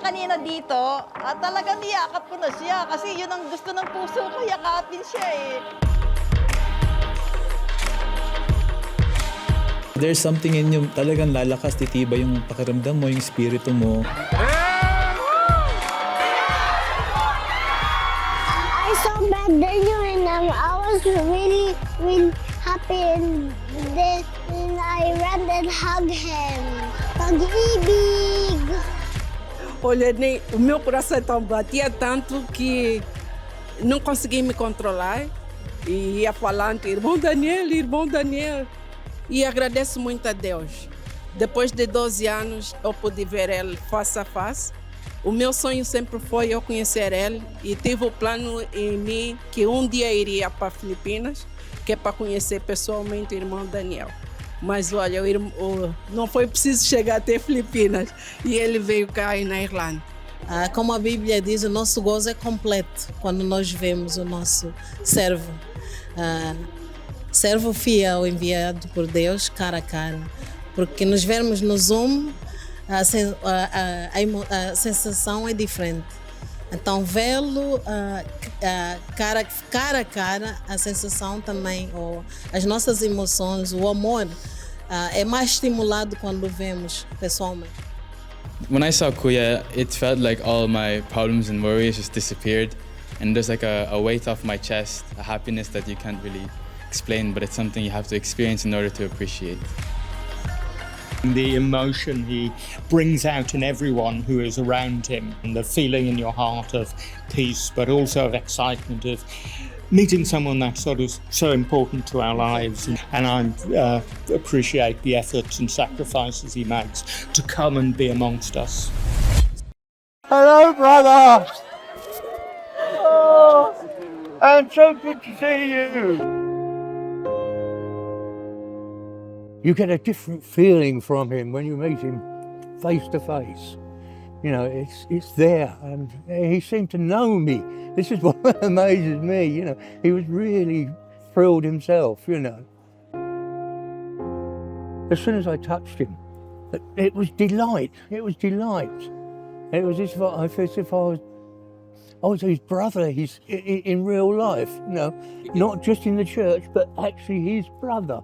Kanina dito, talagang niyakap ko na siya kasi yun ang gusto ng puso ko, yakapin siya eh. There's something in you, talagang lalakas, titiba yung pakiramdam mo, yung espiritu mo. I saw Bad Daniel and I was really, really happy and then I ran and hugged him. Pag-ibig! Olha, o meu coração então batia tanto que não conseguia me controlar. E ia falando, irmão Daniel. E agradeço muito a Deus. Depois de 12 anos, eu pude ver ele face a face. O meu sonho sempre foi eu conhecer ele e tive o plano em mim que um dia iria para Filipinas, que é para conhecer pessoalmente o irmão Daniel. Mas olha, não foi preciso chegar até Filipinas e ele veio cá na Irlanda. Como a Bíblia diz, o nosso gozo é completo quando nós vemos o nosso servo. Servo fiel enviado por Deus cara a cara. Porque nos vermos no Zoom, a sensação é diferente. Então, vê-lo cara a cara, a sensação também, ou as nossas emoções, o amor, é mais estimulado quando vemos pessoalmente. When I saw Kuya, it felt like all my problems and worries just disappeared. And there's like a weight off my chest, a happiness that you can't really explain, but it's something you have to experience in order to appreciate. The emotion he brings out in everyone who is around him, and the feeling in your heart of peace, but also of excitement of meeting someone that's sort of so important to our lives. And I appreciate the efforts and sacrifices he makes to come and be amongst us. Hello, brother! Oh, and so good to see you! You get a different feeling from him when you meet him face to face. You know, it's there, and he seemed to know me. This is what amazes me, you know. He was really thrilled himself, you know. As soon as I touched him, it was delight. It was delight. It was as if I was his brother. He's in real life, you know, not just in the church, but actually his brother.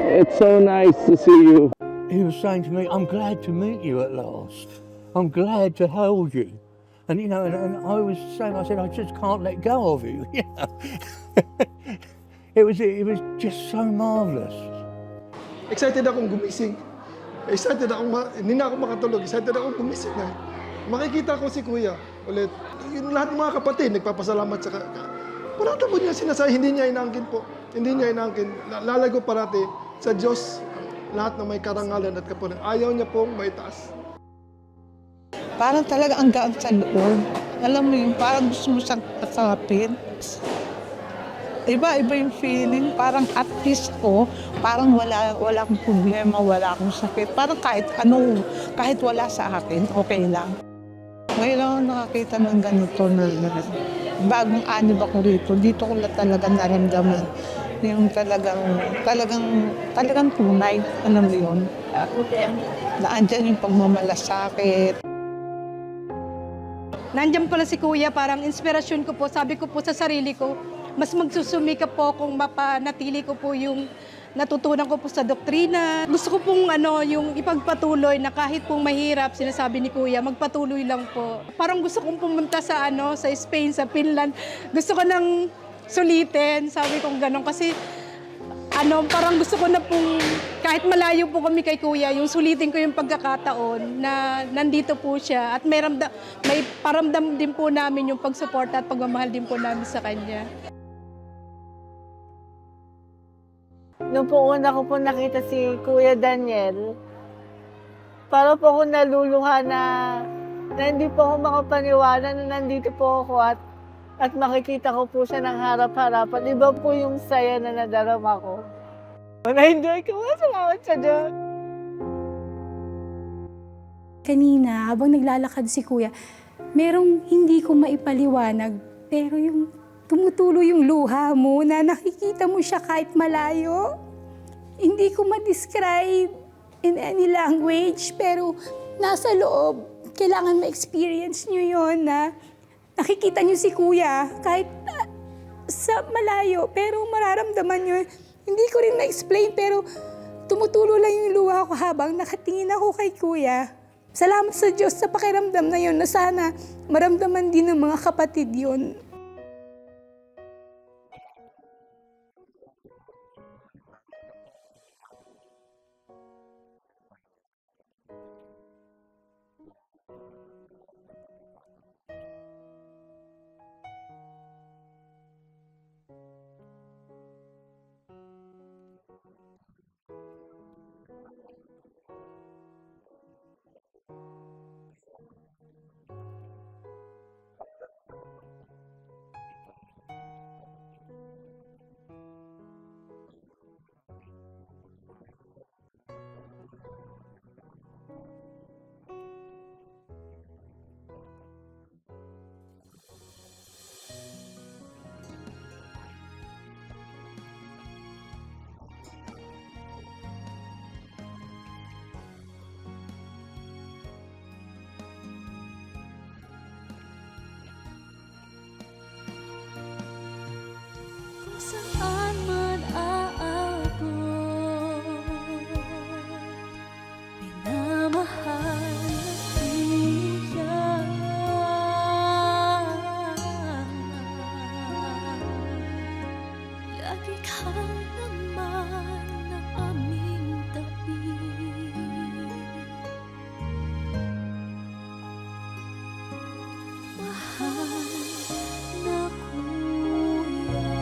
It's so nice to see you. He was saying to me, I'm glad to meet you at last. I'm glad to hold you. And, you know, and I was saying, I said, I just can't let go of you. You know? It was just so marvellous. Excited akong gumising. Excited akong, hindi na ako makatulog. Excited akong gumising na. Makikita ko si Kuya ulit. Yung lahat ng mga kapatid, nagpapasalamat sa parata po niya sinasabi, hindi niya inaangkin po. Hindi niya inaangkin. Lalago parati sa Diyos lahat na may karangalan at kapunan. Ayaw niya pong maitaas. Parang talaga ang gaan sa loob. Alam mo yun, parang gusto mo siyang pasapin. Iba yung feeling. Parang at peace ko. Parang wala akong problema, wala akong sakit. Parang kahit ano, kahit wala sa akin, okay lang. Ngayon lang ako nakakita ng ganito na bagong anib ako rito. Dito ko na talaga naramdaman. Yung talagang tunay. Alam mo yun? Naandyan yung pagmamalasakit. Nandiyan pala si Kuya, parang inspirasyon ko po. Sabi ko po sa sarili ko, mas magsusumikap po kung mapanatili ko po yung natutunan ko po sa doktrina. Gusto ko pong yung ipagpatuloy na kahit pong mahirap, sinasabi ni Kuya, magpatuloy lang po. Parang gusto kong pumunta sa sa Spain, sa Finland. Gusto ko nang sulitin, sabi kong gano'n. Kasi parang gusto ko na pong, kahit malayo po kami kay Kuya, yung sulitin ko yung pagkakataon na nandito po siya. At may paramdam din po namin yung pagsuporta at pagmamahal din po namin sa kanya. Noong po una ko po nakita si Kuya Daniel, Para po ako naluluha na hindi po ako makapaniwala na nandito po ako at makikita ko po siya ng harap-harapan. Iba po yung saya na nadarama ko. Na-enjoy ko po, salamat sa Diyos. Kanina, habang naglalakad si Kuya, merong hindi ko maipaliwanag, pero yung tumutulo yung luha mo na nakikita mo siya kahit malayo. Hindi ko ma-describe in any language, pero nasa loob, kailangan ma-experience nyo yun na nakikita nyo si Kuya kahit sa malayo, pero mararamdaman nyo. Hindi ko rin ma-explain, pero tumutulo lang yung luha ko habang nakatingin ako kay Kuya. Salamat sa Diyos sa pakiramdam na yun na sana maramdaman din ng mga kapatid yun. Saan man aabot, minamahal na siya. Lagi ka naman ng aming tabi. Mahal na kuya.